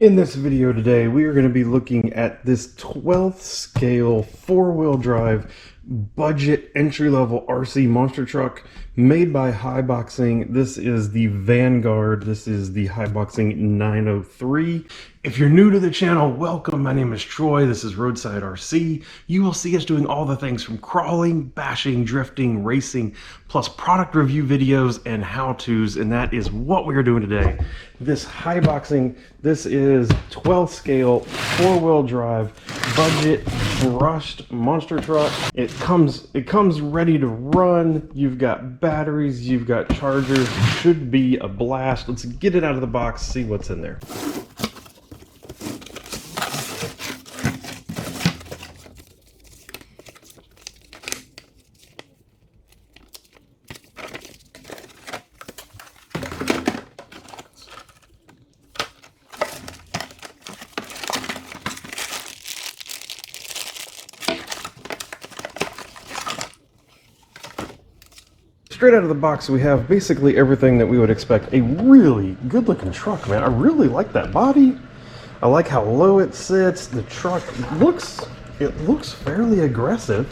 In this video today, we are going to be looking at this 12th scale four-wheel drive budget entry-level RC monster truck made by Haiboxing. This is the Vanguard. This is the Haiboxing 903. If you're new to the channel, welcome. My name is Troy. This is Roadside RC. You will see us doing all the things from crawling, bashing, drifting, racing, plus product review videos and how-tos, and that is what we are doing today. This Haiboxing, this is 12th scale, four-wheel drive, budget, brushed monster truck. It comes ready to run. You've got batteries, you've got chargers. Should be a blast. Let's get it out of the box, see what's in there. Straight out of the box, we have basically everything that we would expect. A really good looking truck, man. I really like that body. I like how low it sits. The truck looks fairly aggressive.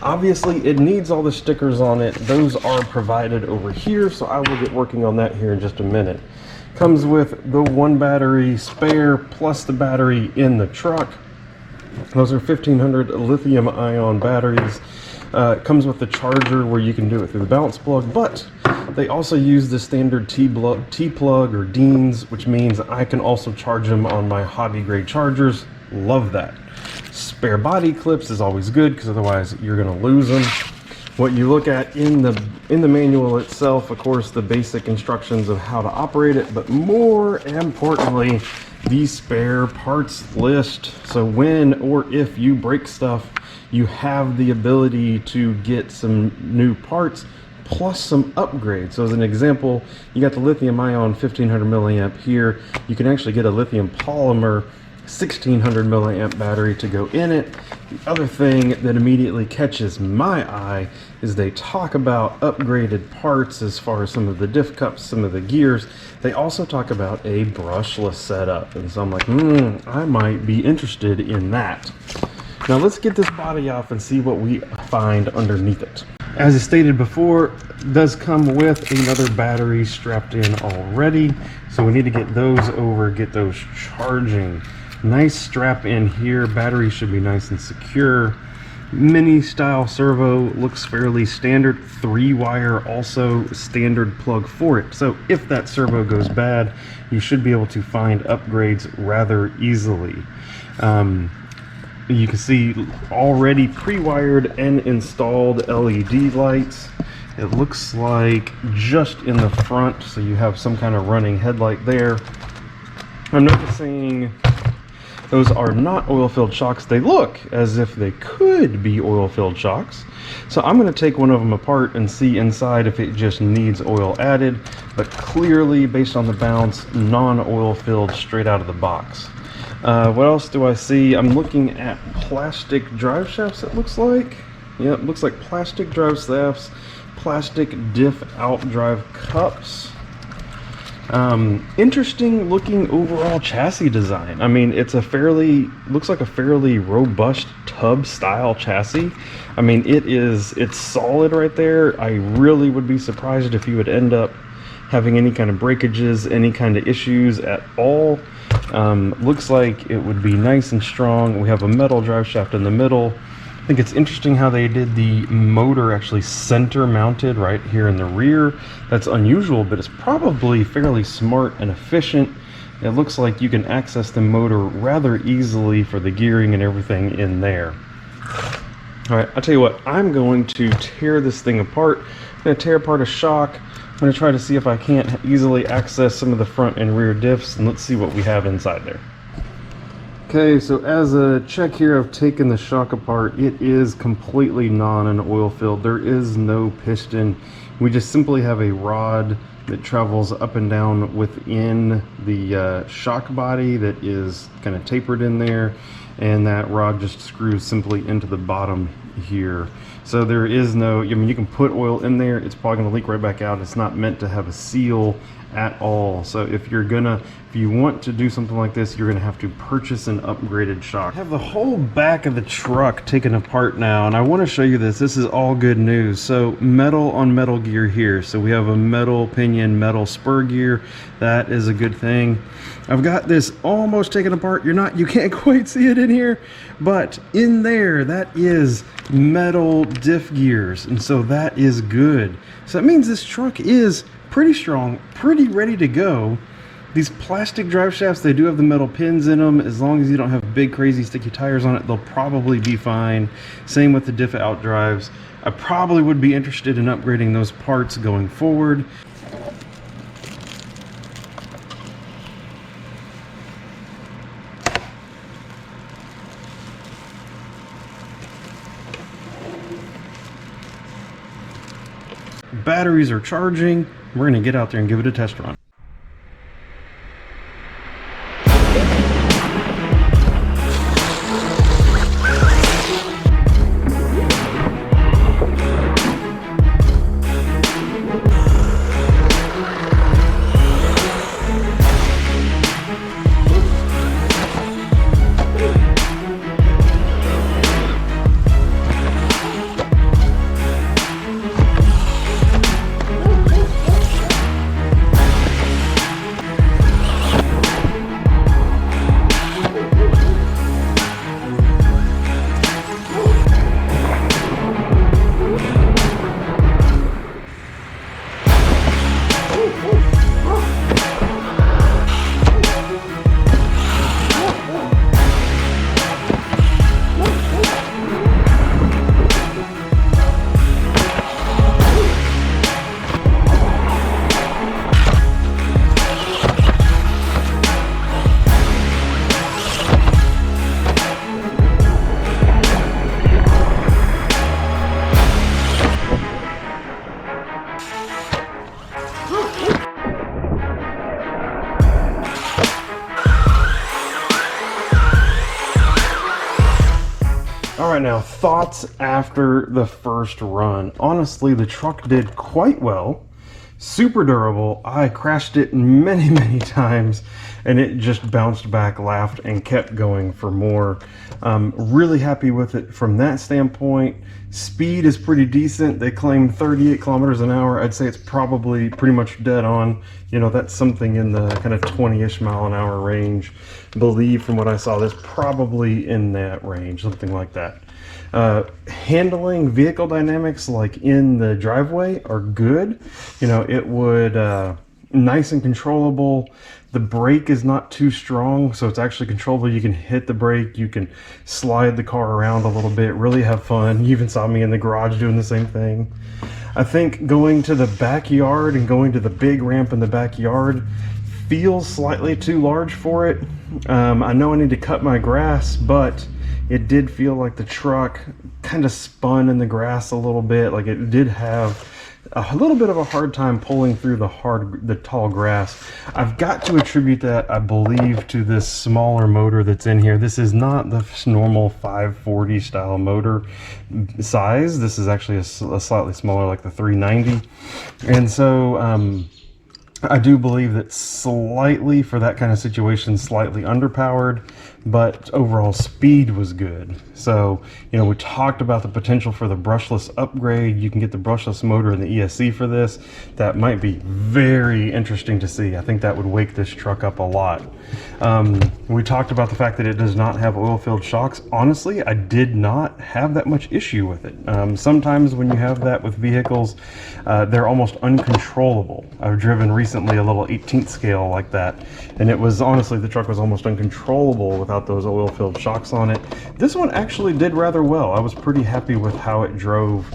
Obviously, it needs all the stickers on it. Those are provided over here, so I will get working on that here in just a minute. Comes with the one battery spare plus the battery in the truck. Those are 1500 lithium ion batteries. It comes with the charger where you can do it through the balance plug, but they also use the standard T-plug or Deans, which means I can also charge them on my hobby grade chargers. Love that. Spare body clips is always good because otherwise you're going to lose them. What you look at in the manual itself, of course, the basic instructions of how to operate it, but more importantly, the spare parts list. So when or if you break stuff, you have the ability to get some new parts plus some upgrades. So as an example, you got the lithium ion 1500 milliamp here. You can actually get a lithium polymer 1600 milliamp battery to go in it. The other thing that immediately catches my eye is they talk about upgraded parts as far as some of the diff cups, some of the gears. They also talk about a brushless setup. And so I'm like, I might be interested in that. Now let's get this body off and see what we find underneath it. As I stated before, it does come with another battery strapped in already. So we need to get those over, get those charging. Nice strap in here. Battery should be nice and secure. Mini style servo looks fairly standard. 3-wire also standard plug for it. So if that servo goes bad, you should be able to find upgrades rather easily. You can see already pre-wired and installed LED lights. It looks like just in the front, so you have some kind of running headlight there. I'm noticing those are not oil-filled shocks. They look as if they could be oil-filled shocks. So I'm going to take one of them apart and see inside if it just needs oil added, but clearly based on the bounce, non-oil filled straight out of the box. What else do I see? I'm looking at plastic drive shafts, it looks like. Yeah, it looks like plastic drive shafts, plastic diff out drive cups. Interesting looking overall chassis design. I mean, looks like a fairly robust tub style chassis. I mean, it's solid right there. I really would be surprised if you would end up having any kind of breakages, any kind of issues at all. Looks like it would be nice and strong. We have a metal drive shaft in the middle. I think it's interesting how they did the motor actually center mounted right here in the rear. That's unusual, but it's probably fairly smart and efficient. It looks like you can access the motor rather easily for the gearing and everything in there. All right, I'll tell you what, I'm going to tear this thing apart. I'm going to tear apart a shock. I'm going to try to see if I can't easily access some of the front and rear diffs, and let's see what we have inside there. Okay, so as a check here, I've taken the shock apart. It is completely non and oil filled. There is no piston. We just simply have a rod that travels up and down within the shock body that is kind of tapered in there, and that rod just screws simply into the bottom here. So there is no, I mean, you can put oil in there, it's probably going to leak right back out. It's not meant to have a seal at all. So if you want to do something like this, you're gonna have to purchase an upgraded shock. I have the whole back of the truck taken apart now, and I want to show you this. This is all good news. So metal on metal gear here. So we have a metal pinion, metal spur gear. That is a good thing. I've got this almost taken apart. You can't quite see it in here, but in there, that is metal diff gears. And so that is good. So that means this truck is pretty strong, pretty ready to go. These plastic drive shafts, they do have the metal pins in them. As long as you don't have big, crazy, sticky tires on it, they'll probably be fine. Same with the diff out drives. I probably would be interested in upgrading those parts going forward. Batteries are charging. We're gonna get out there and give it a test run. All right, now thoughts after the first run. Honestly, the truck did quite well. Super durable. I crashed it many times and it just bounced back, laughed, and kept going for more. Really happy with it from that standpoint. Speed is pretty decent. They claim 38 kilometers an hour. I'd say it's probably pretty much dead on. You know, that's something in the kind of 20-ish mile an hour range. Believe from what I saw, that's probably in that range, something like that. Handling vehicle dynamics like in the driveway are good. You know, it would nice and controllable. The brake is not too strong, so it's actually controllable. You can hit the brake, you can slide the car around a little bit, really have fun. You even saw me in the garage doing the same thing. I think going to the backyard and going to the big ramp in the backyard feels slightly too large for it. I know I need to cut my grass, but it did feel like the truck kind of spun in the grass a little bit. Like it did have a little bit of a hard time pulling through the tall grass. I've got to attribute that, I believe, to this smaller motor that's in here. This is not the normal 540 style motor size. This is actually a slightly smaller, like the 390. And so I do believe that slightly, for that kind of situation, slightly underpowered, but overall speed was good. So, you know, we talked about the potential for the brushless upgrade. You can get the brushless motor and the ESC for this. That might be very interesting to see. I think that would wake this truck up a lot. We talked about the fact that it does not have oil-filled shocks. Honestly, I did not have that much issue with it. Sometimes when you have that with vehicles, they're almost uncontrollable. I've driven recently a little 18th scale like that, and it was honestly, the truck was almost uncontrollable without those oil-filled shocks on it. This one actually did rather well. I was pretty happy with how it drove,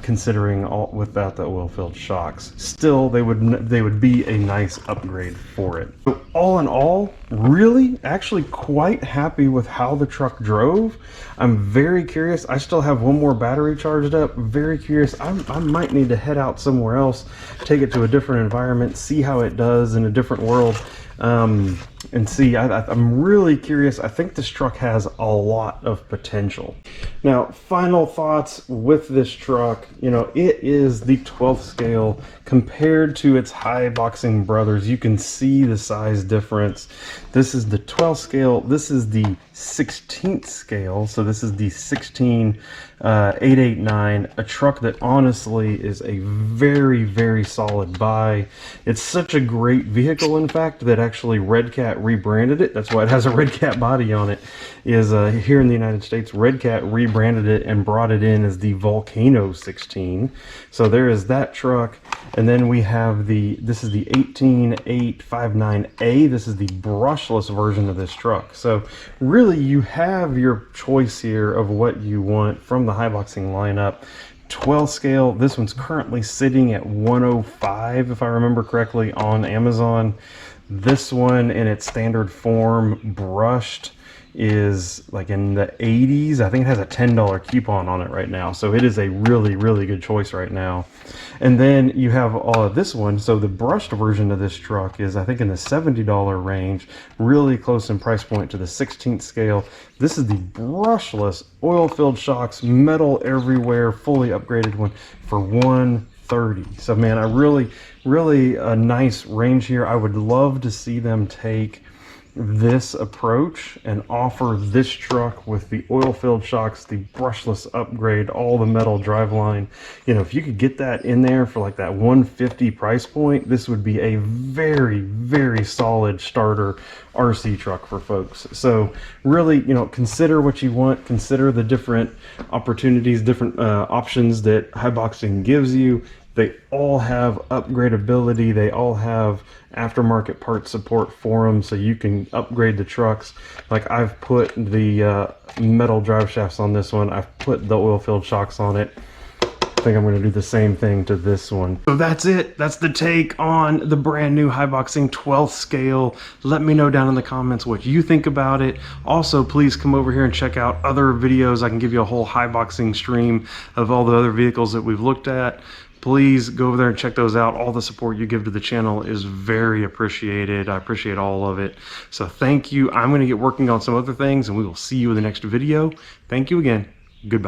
considering without the oil-filled shocks. Still, they would be a nice upgrade for it. So all in all, really, actually quite happy with how the truck drove. I'm very curious. I still have one more battery charged up. Very curious. I might need to head out somewhere else, take it to a different environment, see how it does in a different world. and see. I'm really curious. I think this truck has a lot of potential. Now, final thoughts with this truck. You know, it is the 12th scale compared to its Haiboxing brothers. You can see the size difference. This is the 12th scale. This is the 16th scale. So this is the 16889, a truck that honestly is a very, very solid buy. It's such a great vehicle, in fact, that actually Red Cat rebranded it. That's why it has a Red Cat body on it. Is here in the United States, Red Cat rebranded it and brought it in as the Volcano 16. So there is that truck. And then we have this is the 18859A. This is the brushless version of this truck. So really you have your choice here of what you want from the Haiboxing lineup. 12 scale, this one's currently sitting at 105 if I remember correctly on Amazon. This one in its standard form brushed is like in the 80s. I think it has a $10 coupon on it right now, so it is a really, really good choice right now. And then you have this one. So the brushed version of this truck is, I think, in the $70 range, really close in price point to the 16th scale. This is the brushless, oil-filled shocks, metal everywhere, fully upgraded one for $130. So man, I really a nice range here. I would love to see them take this approach and offer this truck with the oil-filled shocks, the brushless upgrade, all the metal driveline. You know, if you could get that in there for like that $150 price point, this would be a very, very solid starter RC truck for folks. So really, you know, consider what you want, consider the different opportunities, different options that Haiboxing gives you. They all have upgradability. They all have aftermarket part support for them, so you can upgrade the trucks. Like I've put the metal drive shafts on this one. I've put the oil-filled shocks on it. I think I'm going to do the same thing to this one. So that's it. That's the take on the brand new Haiboxing 12th scale. Let me know down in the comments what you think about it. Also, please come over here and check out other videos. I can give you a whole Haiboxing stream of all the other vehicles that we've looked at. Please go over there and check those out. All the support you give to the channel is very appreciated. I appreciate all of it. So thank you. I'm going to get working on some other things, and we will see you in the next video. Thank you again. Goodbye.